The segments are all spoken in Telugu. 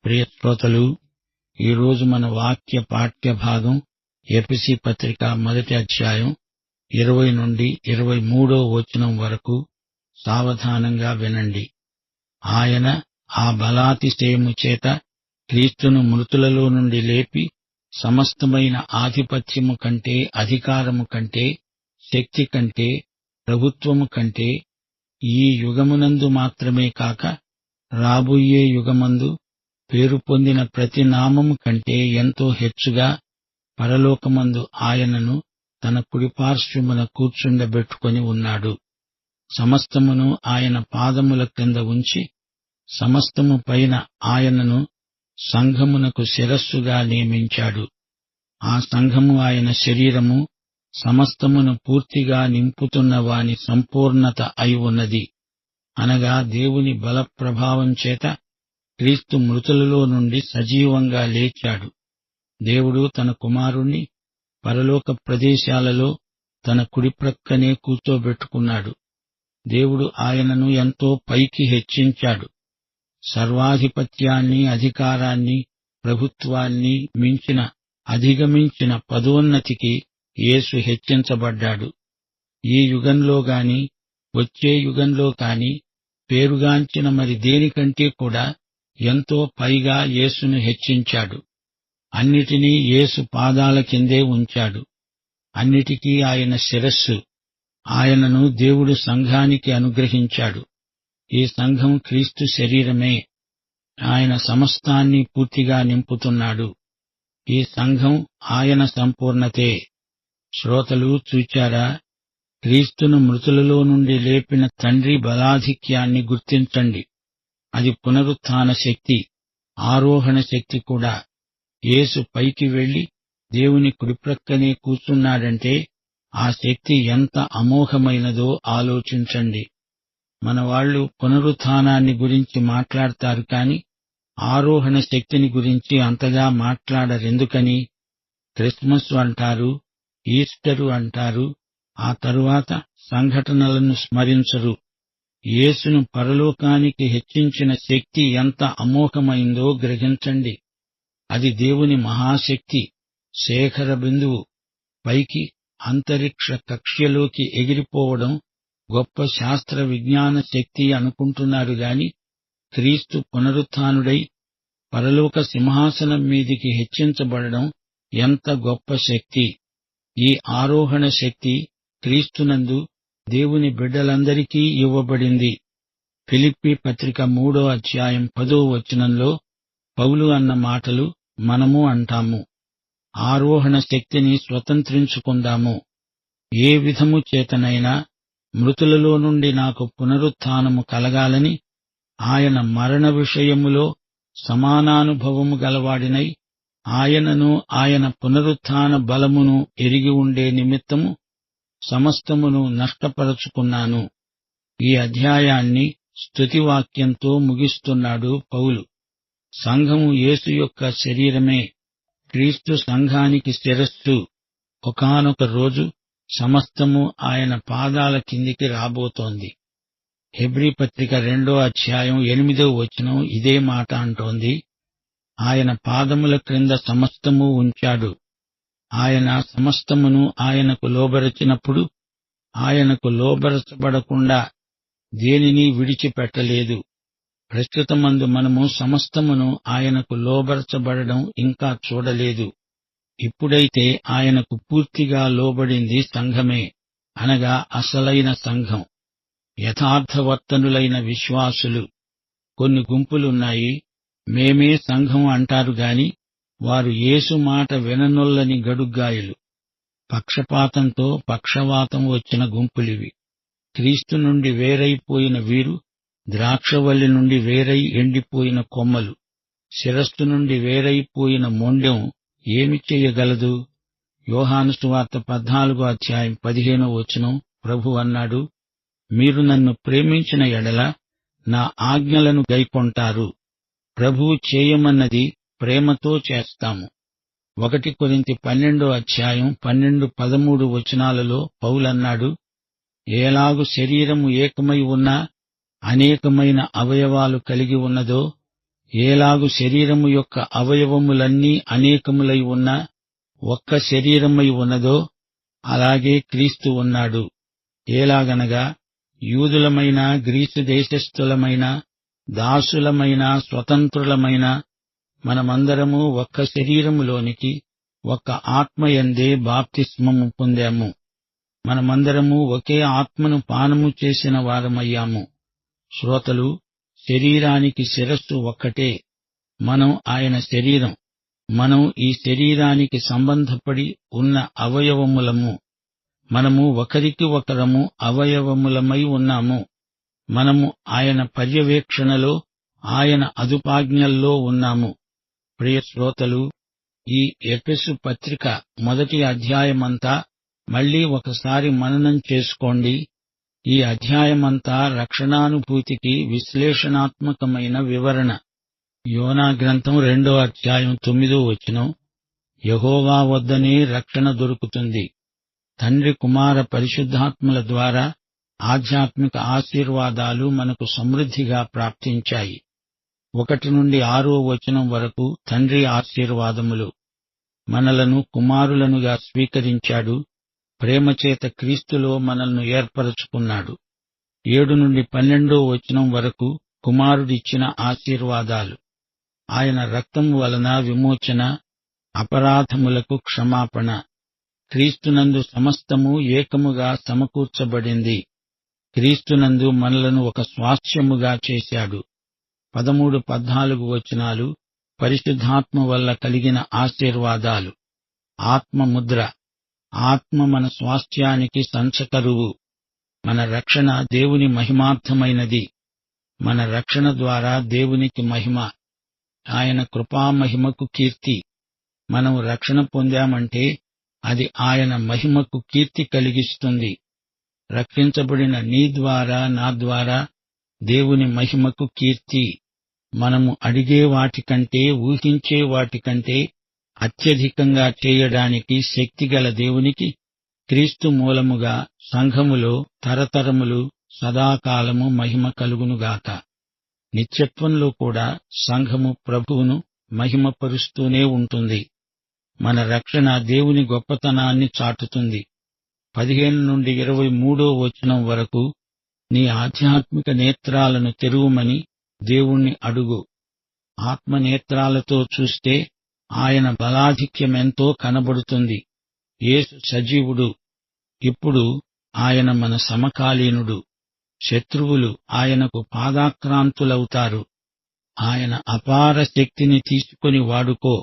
ప్రియ శ్రోతలు, ఈరోజు మన వాక్య పాఠ్య భాగం ఎఫెసీ పత్రిక 1వ అధ్యాయం 20 నుండి 23వ వచనం వరకు సావధానంగా వినండి. ఆయన ఆ బలాతిశయము చేత క్రీస్తును మృతులలో నుండి లేపి సమస్తమైన ఆధిపత్యము కంటే, అధికారము కంటే, శక్తి కంటే, ప్రభుత్వము కంటే, ఈ యుగమునందు మాత్రమే కాక రాబోయే యుగమందు పేరు పొందిన ప్రతి నామము కంటే ఎంతో హెచ్చుగా పరలోకమందు ఆయనను తన కుడిపార్శ్వమున కూర్చుండబెట్టుకొని ఉన్నాడు. సమస్తమును ఆయన పాదముల క్రింద ఉంచి సమస్తము పైన ఆయనను సంఘమునకు శిరస్సుగా నియమించాడు. ఆ సంఘము ఆయన శరీరము, సమస్తమును పూర్తిగా నింపుతున్న వాని సంపూర్ణత అయి ఉన్నది. అనగా దేవుని బల ప్రభావం చేత క్రీస్తు మృతులలో నుండి సజీవంగా లేచాడు. దేవుడు తన కుమారుణ్ణి పరలోక ప్రదేశాలలో తన కుడిప్రక్కనే కూర్చోబెట్టుకున్నాడు. దేవుడు ఆయనను ఎంతో పైకి హెచ్చించాడు. సర్వాధిపత్యాన్ని, అధికారాన్ని, ప్రభుత్వాన్ని మించిన, అధిగమించిన పదోన్నతికి యేసు హెచ్చించబడ్డాడు. ఈ యుగంలో గాని వచ్చే యుగంలో కాని పేరుగాంచిన మరి దేనికంటే కూడా ఎంతో పైగా యేసును హెచ్చించాడు. అన్నిటినీ యేసు పాదాల కిందే ఉంచాడు. అన్నిటికీ ఆయన శిరస్సు. ఆయనను దేవుడు సంఘానికి అనుగ్రహించాడు. ఈ సంఘం క్రీస్తు శరీరమే. ఆయన సమస్తాన్ని పూర్తిగా నింపుతున్నాడు. ఈ సంఘం ఆయన సంపూర్ణతే. శ్రోతలు చూచారా? క్రీస్తును మృతులలో నుండి లేపిన తండ్రి బలాధిక్యాన్ని గుర్తించండి. అది పునరుత్థాన శక్తి, ఆరోహణ శక్తి కూడా. యేసు పైకి వెళ్లి దేవుని కుడిప్రక్కనే కూర్చున్నాడంటే ఆ శక్తి ఎంత అమోఘమైనదో ఆలోచించండి. మనవాళ్లు పునరుత్థానాన్ని గురించి మాట్లాడతారు కాని ఆరోహణ శక్తిని గురించి అంతగా మాట్లాడరెందుకని? క్రిస్మస్ అంటారు, ఈస్టరు అంటారు, ఆ తరువాత సంఘటనలను స్మరించరు. యేసును పరలోకానికి హెచ్చించిన శక్తి ఎంత అమోఘమైందో గ్రహించండి. అది దేవుని మహాశక్తి, శేఖర బిందువు. పైకి అంతరిక్ష కక్ష్యలోకి ఎగిరిపోవడం గొప్ప శాస్త్ర విజ్ఞాన శక్తి అనుకుంటున్నారు గాని క్రీస్తు పునరుత్థానుడై పరలోక సింహాసనం మీదికి హెచ్చించబడడం ఎంత గొప్ప శక్తి! ఈ ఆరోహణ శక్తి క్రీస్తునందు దేవుని బిడ్డలందరికీ ఇవ్వబడింది. ఫిలిప్పీ పత్రిక 3వ అధ్యాయం 10వ వచనంలో పౌలు అన్న మాటలు మనము అంటాము. ఆరోహణ శక్తిని స్వతంత్రించుకుందాము. ఏ విధము చేతనైనా మృతులలో నుండి నాకు పునరుత్థానము కలగాలని ఆయన మరణ విషయములో సమానానుభవము గలవాడినై ఆయనను, ఆయన పునరుత్థాన బలమును ఎరిగి ఉండే నిమిత్తము సమస్తమును నష్టపరచుకున్నాను. ఈ అధ్యాయాన్ని స్తుతివాక్యంతో ముగిస్తున్నాడు పౌలు. సంఘము యేసు యొక్క శరీరమే. క్రీస్తు సంఘానికి శిరస్సు. ఒకానొక రోజు సమస్తము ఆయన పాదాల కిందికి రాబోతోంది. హెబ్రీ పత్రిక 2వ అధ్యాయం 8వ వచనం ఇదే మాట అంటోంది. ఆయన పాదముల క్రింద సమస్తము ఉంచాడు. ఆయన సమస్తమును ఆయనకు లోబరచినప్పుడు ఆయనకు లోబరచబడకుండా దేనిని విడిచిపెట్టలేదు. ప్రస్తుతమందు మనము సమస్తమును ఆయనకు లోబరచబడడం ఇంకా చూడలేదు. ఇప్పుడైతే ఆయనకు పూర్తిగా లోబడింది సంఘమే, అనగా అసలైన సంఘం, యథార్థవర్తనులైన విశ్వాసులు. కొన్ని గుంపులున్నాయి, మేమే సంఘం అంటారు గాని వారు యేసు మాట విననొల్లని గడుగ్గాయలు. పక్షపాతంతో పక్షవాతం వచ్చిన గుంపులివి. క్రీస్తు నుండి వేరైపోయిన వీరు ద్రాక్షవల్లి నుండి వేరై ఎండిపోయిన కొమ్మలు. శిరస్సు నుండి వేరైపోయిన మొండెం ఏమి చెయ్యగలదు? యోహాను సువార్త 14వ అధ్యాయం 15వ వచనం ప్రభు అన్నాడు, మీరు నన్ను ప్రేమించిన ఎడల నా ఆజ్ఞలను గైకొంటారు. ప్రభువు చేయమన్నది ప్రేమతో చేస్తాము. 1 కొరింథీ 12వ అధ్యాయం 12-13 వచనాలలో పౌలన్నాడు, ఏలాగు శరీరము ఏకమై ఉన్నా అనేకమైన అవయవాలు కలిగి ఉన్నదో ఏలాగు శరీరము యొక్క అవయవములన్నీ అనేకములై ఉన్నా ఒక్క శరీరమై ఉన్నదో అలాగే క్రీస్తు ఉన్నాడు. ఏలాగనగా యూదులమైన, గ్రీసు దేశస్థులమైన, దాసులమైన, స్వతంత్రులమైన మనమందరము ఒక్క శరీరములోనికి ఒక్క ఆత్మయందే బాప్తిస్మము పొందాము. మనమందరము ఒకే ఆత్మను పానము చేసిన వారమయ్యాము. శ్రోతలు, శరీరానికి శిరస్సు ఒక్కటే. మనం ఆయన శరీరం. మనం ఈ శరీరానికి సంబంధపడి ఉన్న అవయవములము. మనము ఒకరికి ఒకరము అవయవములమై ఉన్నాము. మనము ఆయన పర్యవేక్షణలో, ఆయన అదుపాజ్ఞల్లో ఉన్నాము. ప్రియ శ్రోతలు, ఈ ఎఫెసు పత్రిక మొదటి అధ్యాయమంతా మళ్లీ ఒకసారి మననం చేసుకోండి. ఈ అధ్యాయమంతా రక్షణానుభూతికి విశ్లేషణాత్మకమైన వివరణ. యోనా గ్రంథం 2వ అధ్యాయం 9వ వచనం, యెహోవా వద్దనే రక్షణ దొరుకుతుంది. తండ్రి, కుమార, పరిశుద్ధాత్మల ద్వారా ఆధ్యాత్మిక ఆశీర్వాదాలు మనకు సమృద్ధిగా ప్రాప్తించాయి. 1 నుండి 6వ వచనం వరకు తండ్రి ఆశీర్వాదములు. మనలను కుమారులనుగా స్వీకరించాడు. ప్రేమచేత క్రీస్తులో మనల్ని ఏర్పరచుకున్నాడు. 7 నుండి 12వ వచనం వరకు కుమారుడిచ్చిన ఆశీర్వాదాలు. ఆయన రక్తం వలన విమోచన, అపరాధములకు క్షమాపణ. క్రీస్తునందు సమస్తము ఏకముగా సమకూర్చబడింది. క్రీస్తునందు మనలను ఒక స్వాస్థ్యముగా చేశాడు. 13, 14 వచనాలు పరిశుద్ధాత్మ వల్ల కలిగిన ఆశీర్వాదాలు. ఆత్మముద్ర. ఆత్మ మన స్వాస్థ్యానికి సంచకరువు. మన రక్షణ దేవుని మహిమార్థమైనది. మన రక్షణ ద్వారా దేవునికి మహిమ. ఆయన కృపామహిమకు కీర్తి. మనం రక్షణ పొందామంటే అది ఆయన మహిమకు కీర్తి కలిగిస్తుంది. రక్షించబడిన నీ ద్వారా, నా ద్వారా దేవుని మహిమకు కీర్తి. మనము అడిగే వాటికంటే, ఊహించే వాటికంటే అత్యధికంగా చేయడానికి శక్తిగల దేవునికి క్రీస్తు మూలముగా సంఘములో తరతరములు సదాకాలము మహిమ కలుగునుగాక. నిత్యత్వంలో కూడా సంఘము ప్రభువును మహిమపరుస్తూనే ఉంటుంది. మన రక్షణ దేవుని గొప్పతనాన్ని చాటుతుంది. 15 నుండి 23వ వచనం వరకు నీ ఆధ్యాత్మిక నేత్రాలను తెరువుమని దేవుణ్ణి అడుగు. ఆత్మనేత్రాలతో చూస్తే ఆయన బలాధిక్యమెంతో కనబడుతుంది. యేసు సజీవుడు. ఇప్పుడు ఆయన మన సమకాలీనుడు. శత్రువులు ఆయనకు పాదాక్రాంతులవుతారు. ఆయన అపార శక్తిని తీసుకొని వాడుకో.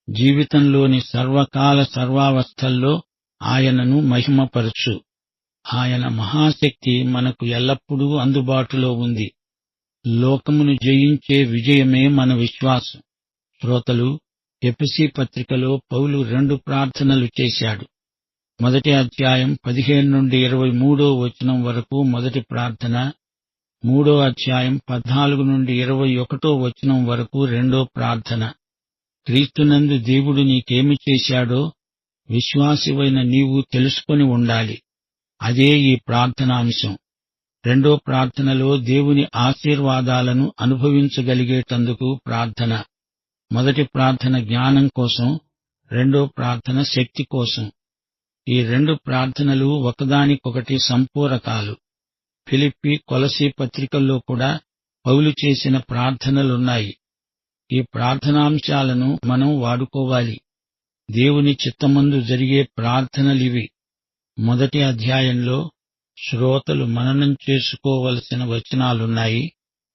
జీవితంలోని సర్వకాల సర్వావస్థల్లో ఆయనను మహిమపరచు. ఆయన మహాశక్తి మనకు ఎల్లప్పుడూ అందుబాటులో ఉంది. లోకమును జయించే విజయమే మన విశ్వాసం. శ్రోతలు, ఎఫెసీ పత్రికలో పౌలు 2 ప్రార్థనలు చేశాడు. 1వ అధ్యాయం 15 నుండి 23వ వచనం వరకు మొదటి ప్రార్థన, 3వ అధ్యాయం 14 నుండి 21వ వచనం వరకు రెండో ప్రార్థన. క్రీస్తునందు దేవుడు నీకేమి చేశాడో విశ్వాసివైన నీవు తెలుసుకొని ఉండాలి. అదే ఈ ప్రార్థనాంశం. రెండో ప్రార్థనలో దేవుని ఆశీర్వాదాలను అనుభవించగలిగేటందుకు ప్రార్థన. మొదటి ప్రార్థన జ్ఞానం కోసం, రెండో ప్రార్థన శక్తి కోసం. ఈ 2 ప్రార్థనలు ఒకదానికొకటి సంపూరకాలు. ఫిలిప్పీ, కొలసీ పత్రికల్లో కూడా పౌలు చేసిన ప్రార్థనలున్నాయి. ఈ ప్రార్థనాంశాలను మనం వాడుకోవాలి. దేవుని చిత్తమందు జరిగే ప్రార్థనలివి. మొదటి అధ్యాయంలో శ్రోతలు మననం చేసుకోవలసిన వచనాలున్నాయి.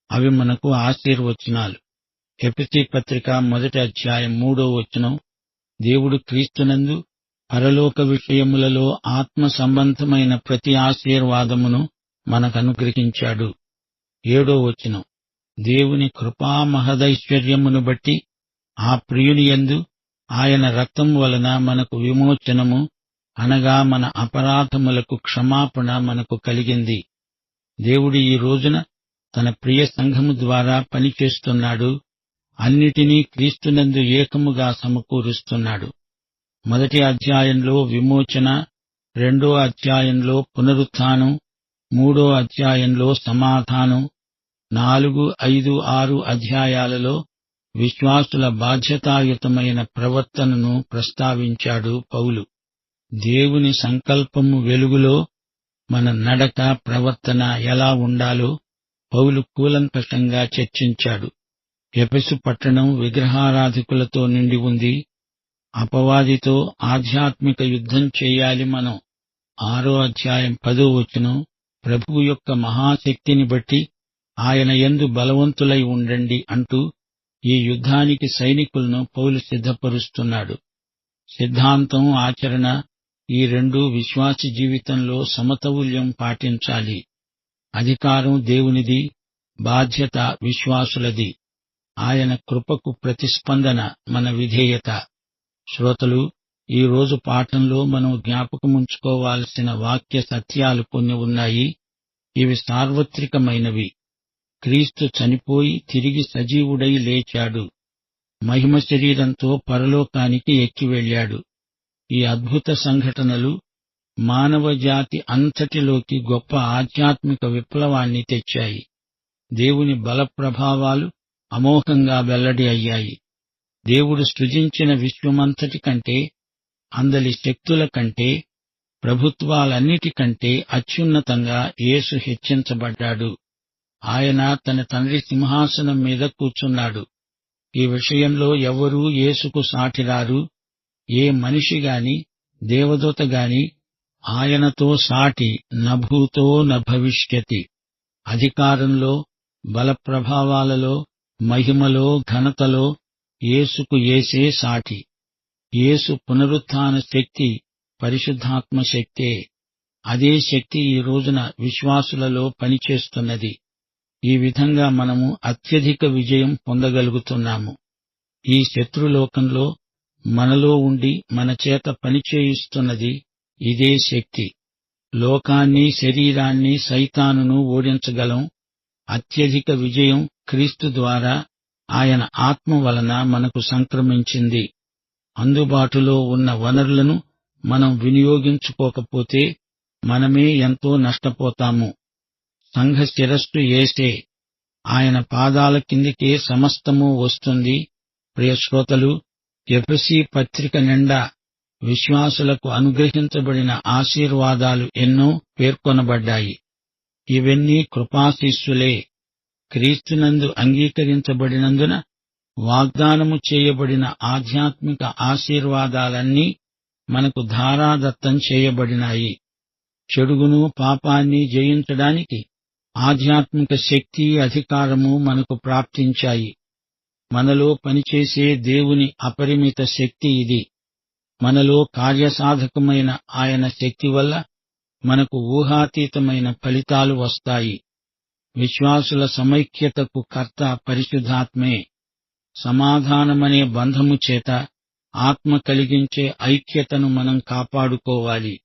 అవి మనకు ఆశీర్వచనాలు. ఎఫెసీ పత్రిక 1వ అధ్యాయం 3వ వచనం, దేవుడు క్రీస్తునందు పరలోక విషయములలో ఆత్మ సంబంధమైన ప్రతి ఆశీర్వాదమును మనకనుగ్రహించాడు. 7వ వచనం, దేవుని కృపా మహదైశ్వర్యమును బట్టి ఆ ప్రియునియందు ఆయన రక్తం వలన మనకు విమోచనము, అనగా మన అపరాధములకు క్షమాపణ మనకు కలిగింది. దేవుడు ఈ రోజున తన ప్రియ సంఘము ద్వారా పనిచేస్తున్నాడు. అన్నిటినీ క్రీస్తునందు ఏకముగా సమకూరుస్తున్నాడు. 1వ అధ్యాయంలో విమోచన, 2వ అధ్యాయంలో పునరుత్థానం, 3వ అధ్యాయంలో సమాధానం, 4, 5, 6 అధ్యాయాలలో విశ్వాసుల బాధ్యతాయుతమైన ప్రవర్తనను ప్రస్తావించాడు పౌలు. దేవుని సంకల్పము వెలుగులో మన నడక, ప్రవర్తన ఎలా ఉండాలో పౌలు కూలంకషంగా చర్చించాడు. ఎఫెసు పట్టణం విగ్రహారాధికులతో నిండి ఉంది. అపవాదితో ఆధ్యాత్మిక యుద్ధం చేయాలి మనం. 6వ అధ్యాయం 10వ వచనం, ప్రభువు యొక్క మహాశక్తిని బట్టి ఆయన యందు బలవంతులై ఉండండి అంటూ ఈ యుద్ధానికి సైనికులను పౌలు సిద్ధపరుస్తున్నాడు. సిద్ధాంతం, ఆచరణ ఈ రెండూ విశ్వాసి జీవితంలో సమతౌల్యం పాటించాలి. అధికారం దేవునిది, బాధ్యత విశ్వాసులది. ఆయన కృపకు ప్రతిస్పందన మన విధేయత. శ్రోతలు, ఈ రోజు పాఠంలో మనం జ్ఞాపకముంచుకోవాల్సిన వాక్య సత్యాలు కొన్ని ఉన్నాయి. ఇవి సార్వత్రికమైనవి. క్రీస్తు చనిపోయి తిరిగి సజీవుడై లేచాడు. మహిమ శరీరంతో పరలోకానికి ఎక్కి వెళ్ళాడు. ఈ అద్భుత సంఘటనలు మానవ జాతి అంతటిలోకి గొప్ప ఆధ్యాత్మిక విప్లవాన్ని తెచ్చాయి. దేవుని బల ప్రభావాలు అమోఘంగా వెల్లడి అయ్యాయి. దేవుడు సృజించిన విశ్వమంతటి కంటే, అందలి శక్తుల కంటే, ప్రభుత్వాలన్నిటికంటే అత్యున్నతంగా యేసు హెచ్చించబడ్డాడు. ఆయన తన తండ్రి సింహాసనం మీద కూర్చున్నాడు. ఈ విషయంలో ఎవ్వరూ యేసుకు సాటిరారు. ఏ మనిషిగాని, దేవదూతగాని ఆయనతో సాటి నభూతో నభవిష్యతి. అధికారంలో, బలప్రభావాలలో, మహిమలో, ఘనతలో యేసుకు యేసే సాటి. యేసు పునరుత్థాన శక్తి పరిశుద్ధాత్మ శక్తే. అదే శక్తి ఈ రోజున విశ్వాసులలో పనిచేస్తున్నది. ఈ విధంగా మనము అత్యధిక విజయం పొందగలుగుతున్నాము. ఈ శత్రులోకంలో మనలో ఉండి మన చేత పనిచేయిస్తున్నది ఇదే శక్తి. లోకాన్ని, శరీరాన్ని, సైతానును ఓడించగలం. అత్యధిక విజయం క్రీస్తు ద్వారా, ఆయన ఆత్మ వలన మనకు సంక్రమించింది. అందుబాటులో ఉన్న వనరులను మనం వినియోగించుకోకపోతే మనమే ఎంతో నష్టపోతాము. సంఘ శిరస్సు యేసే. ఆయన పాదాల కిందికే సమస్తమూ వస్తుంది. ప్రియ శ్రోతలు, ఎఫెసీ పత్రిక నిండా విశ్వాసులకు అనుగ్రహించబడిన ఆశీర్వాదాలు ఎన్నో పేర్కొనబడ్డాయి. ఇవన్నీ కృపాశీస్సులే. క్రీస్తునందు అంగీకరించబడినందున వాగ్దానము చేయబడిన ఆధ్యాత్మిక ఆశీర్వాదాలన్నీ మనకు ధారాదత్తం చేయబడినాయి. చెడుగును, పాపాన్ని జయించడానికి ఆధ్యాత్మిక శక్తి, అధికారము మనకు ప్రాప్తించాయి. మనలో పనిచేసే దేవుని అపరిమిత శక్తి ఇది. మనలో కార్యసాధకమైన ఆయన శక్తి వల్ల మనకు ఊహాతీతమైన ఫలితాలు వస్తాయి. విశ్వాసుల సమైక్యతకు కర్త పరిశుద్ధాత్మే. సమాధానమనే బంధము చేత ఆత్మ కలిగించే ఐక్యతను మనం కాపాడుకోవాలి.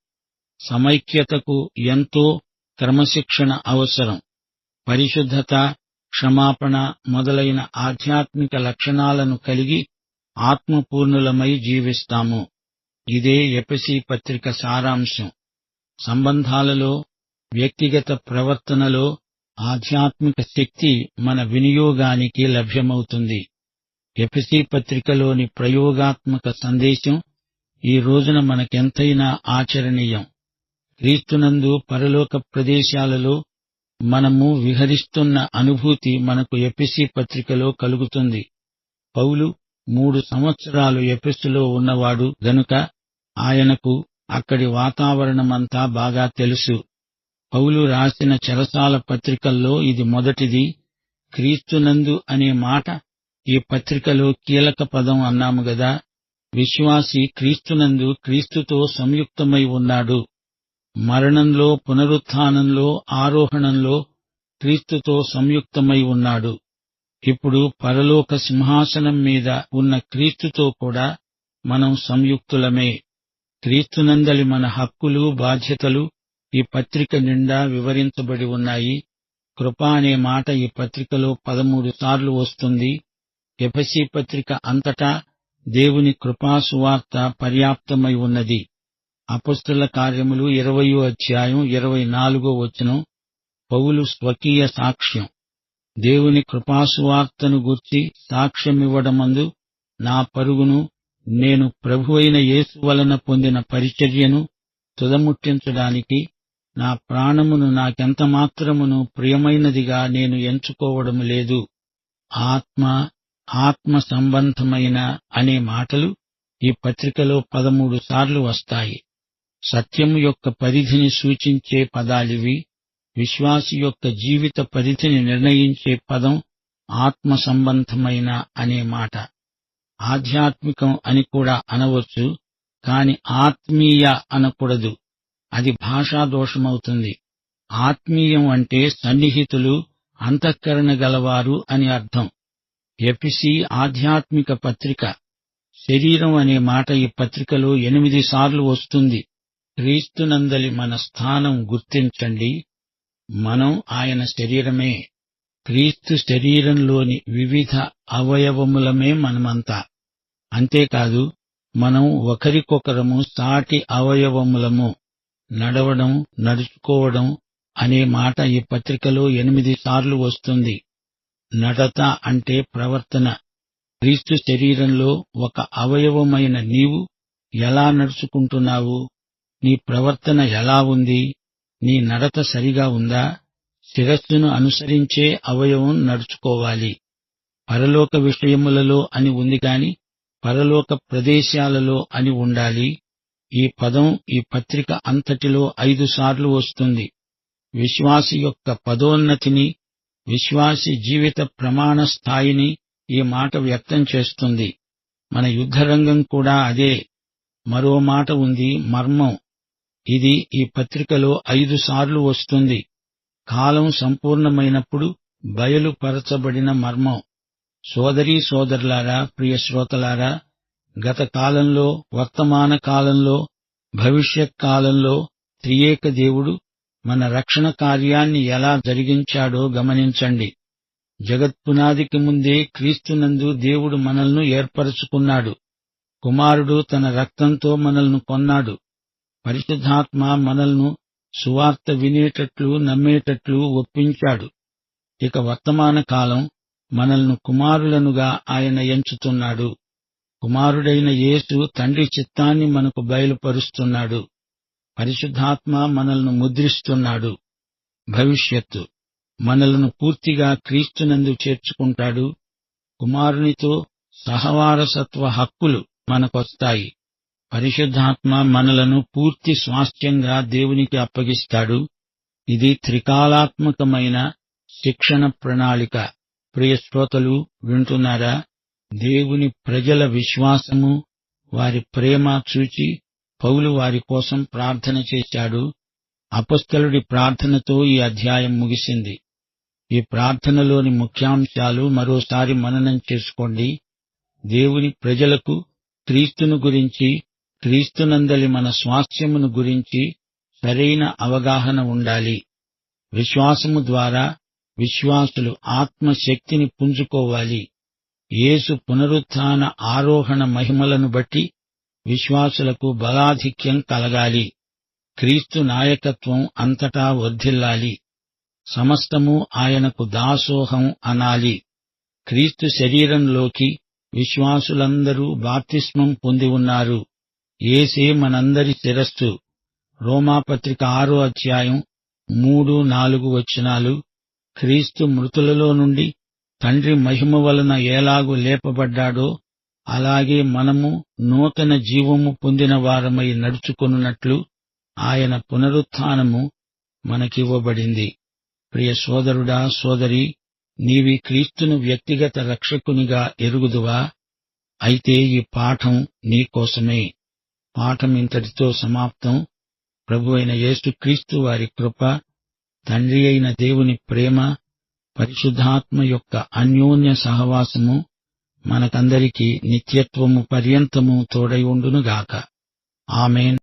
సమైక్యతకు ఎంతో క్రమశిక్షణ అవసరం. పరిశుద్ధత, క్షమాపణ మొదలైన ఆధ్యాత్మిక లక్షణాలను కలిగి ఆత్మపూర్ణులమై జీవిస్తాము. ఇదే ఎఫెసీ పత్రిక సారాంశం. సంబంధాలలో, వ్యక్తిగత ప్రవర్తనలో ఆధ్యాత్మిక శక్తి మన వినియోగానికి లభ్యమవుతుంది. ఎఫెసీ పత్రికలోని ప్రయోగాత్మక సందేశం ఈ రోజున మనకెంతైనా ఆచరణీయం. క్రీస్తునందు పరలోక ప్రదేశాలలో మనము విహరిస్తున్న అనుభూతి మనకు ఎఫెసీ పత్రికలో కలుగుతుంది. పౌలు 3 సంవత్సరాలు ఎఫెసులో ఉన్నవాడు గనుక ఆయనకు అక్కడి వాతావరణమంతా బాగా తెలుసు. పౌలు రాసిన చెరసాల పత్రికల్లో ఇది మొదటిది. క్రీస్తునందు అనే మాట ఈ పత్రికలో కీలక పదం అన్నాము గదా. విశ్వాసి క్రీస్తునందు క్రీస్తుతో సంయుక్తమై ఉన్నాడు. మరణంలో, పునరుత్థానంలో, ఆరోహణంలో క్రీస్తుతో సంయుక్తమై ఉన్నాడు. ఇప్పుడు పరలోక సింహాసనం మీద ఉన్న క్రీస్తుతో కూడా మనం సంయుక్తులమే. క్రీస్తునందలి మన హక్కులు, బాధ్యతలు ఈ పత్రిక నిండా వివరించబడి ఉన్నాయి. కృప అనే మాట ఈ పత్రికలో 13 సార్లు వస్తుంది. ఎఫెసీ పత్రిక అంతటా దేవుని కృపా సువార్త పర్యాప్తమై ఉన్నది. అపొస్తలుల కార్యములు 20వ అధ్యాయం 24వ వచనం పౌలు స్వకీయ సాక్ష్యం. దేవుని కృపాసువార్తను గూర్చి సాక్ష్యమివ్వడమందు నా పరుగును, నేను ప్రభువైన యేసు వలన పొందిన పరిచర్యను తుదముట్టించడానికి నా ప్రాణమును నాకెంతమాత్రమును ప్రియమైనదిగా నేను ఎంచుకోవడం లేదు. ఆత్మ సంబంధమైన అనే మాటలు ఈ పత్రికలో 13 సార్లు వస్తాయి. సత్యము యొక్క పరిధిని సూచించే పదాలివి. విశ్వాసి యొక్క జీవిత పరిధిని నిర్ణయించే పదం ఆత్మ సంబంధమైన అనే మాట. ఆధ్యాత్మికం అని కూడా అనవచ్చు, కాని ఆత్మీయ అనకూడదు. అది భాషా దోషమవుతుంది. ఆత్మీయం అంటే సన్నిహితులు, అంతఃకరణ గలవారు అని అర్థం. ఎఫెసీ ఆధ్యాత్మిక పత్రిక. శరీరం అనే మాట ఈ పత్రికలో 8 సార్లు వస్తుంది. క్రీస్తునందలి మన స్థానం గుర్తించండి. మనం ఆయన శరీరమే. క్రీస్తు శరీరంలోని వివిధ అవయవములమే మనమంతా. అంతేకాదు, మనం ఒకరికొకరము సాటి అవయవములము. నడవడం, నడుచుకోవడం అనే మాట ఈ పత్రికలో 8 సార్లు వస్తుంది. నడత అంటే ప్రవర్తన. క్రీస్తు శరీరంలో ఒక అవయవమైన నీవు ఎలా నడుచుకుంటున్నావు? నీ ప్రవర్తన ఎలా ఉంది? నీ నడత సరిగా ఉందా? శిరస్సును అనుసరించే అవయవం నడుచుకోవాలి. పరలోక విషయములలో అని ఉంది గాని పరలోక ప్రదేశాలలో అని ఉండాలి. ఈ పదం ఈ పత్రిక అంతటిలో 5 సార్లు వస్తుంది. విశ్వాసి యొక్క పదోన్నతిని, విశ్వాసి జీవిత ప్రమాణ స్థాయిని ఈ మాట వ్యక్తం చేస్తుంది. మన యుద్ధరంగం కూడా అదే. మరో మాట ఉంది, మర్మం. ఇది ఈ పత్రికలో 5 సార్లు వస్తుంది. కాలం సంపూర్ణమైనప్పుడు బయలుపరచబడిన మర్మం. సోదరీ సోదరులారా, ప్రియ శ్రోతలారా, గత కాలంలో, వర్తమాన కాలంలో, భవిష్యత్ కాలంలో త్రియేక దేవుడు మన రక్షణ కార్యాన్ని ఎలా జరిగించాడో గమనించండి. జగత్పునాదికి ముందే క్రీస్తునందు దేవుడు మనల్ని ఏర్పరచుకున్నాడు. కుమారుడు తన రక్తంతో మనల్ని కొన్నాడు. పరిశుద్ధాత్మ మనల్ని సువార్త వినేటట్లు, నమ్మేటట్లు ఒప్పించాడు. ఇక వర్తమాన కాలం మనల్ని కుమారులనుగా ఆయన ఎంచుతున్నాడు. కుమారుడైన యేసు తండ్రి చిత్తాన్ని మనకు బయలుపరుస్తున్నాడు. పరిశుద్ధాత్మ మనల్ని ముద్రిస్తున్నాడు. భవిష్యత్తు మనలను పూర్తిగా క్రీస్తునందు చేర్చుకుంటాడు. కుమారునితో సహవారసత్వ హక్కులు మనకొస్తాయి. పరిశుద్ధాత్మ మనలను పూర్తి స్వాస్థ్యంగా దేవునికి అప్పగిస్తాడు. ఇది త్రికాలాత్మకమైన శిక్షణ ప్రణాళిక. ప్రియ శ్రోతలు, వింటున్నారా? దేవుని ప్రజల విశ్వాసము, వారి ప్రేమ చూచి పౌలు వారి కోసం ప్రార్థన చేశాడు. అపొస్తలుడి ప్రార్థనతో ఈ అధ్యాయం ముగిసింది. ఈ ప్రార్థనలోని ముఖ్యాంశాలు మరోసారి మననం చేసుకోండి. దేవుని ప్రజలకు క్రీస్తును గురించి, క్రీస్తునందలి మన స్వాస్థ్యమును గురించి సరైన అవగాహన ఉండాలి. విశ్వాసము ద్వారా విశ్వాసులు ఆత్మశక్తిని పుంజుకోవాలి. యేసు పునరుత్థాన ఆరోహణ మహిమలను బట్టి విశ్వాసులకు బలాధిక్యం కలగాలి. క్రీస్తు నాయకత్వం అంతటా వర్ధిల్లాలి. సమస్తము ఆయనకు దాసోహం అనాలి. క్రీస్తు శరీరంలోకి విశ్వాసులందరూ బాప్తిస్మం పొంది ఉన్నారు. యేసే మనందరి శిరస్సు. రోమాపత్రిక 6వ అధ్యాయం 3-4 వచనాలు. క్రీస్తు మృతులలో నుండి తండ్రి మహిమ వలన ఎలాగు లేపబడ్డాడో అలాగే మనము నూతన జీవము పొందిన వారమై నడుచుకొనున్నట్లు ఆయన పునరుత్థానము మనకివ్వబడింది. ప్రియ సోదరుడా, సోదరి, నీవి క్రీస్తును వ్యక్తిగత రక్షకునిగా ఎరుగుదువా? అయితే ఈ పాఠం నీకోసమే. పాఠం ఇంతటితో సమాప్తం. ప్రభువైన యేసుక్రీస్తు వారి కృప, తండ్రి అయిన దేవుని ప్రేమ, పరిశుద్ధాత్మ యొక్క అన్యోన్య సహవాసము మనకందరికీ నిత్యత్వము పర్యంతము తోడై ఉండునుగాక. ఆమేన్.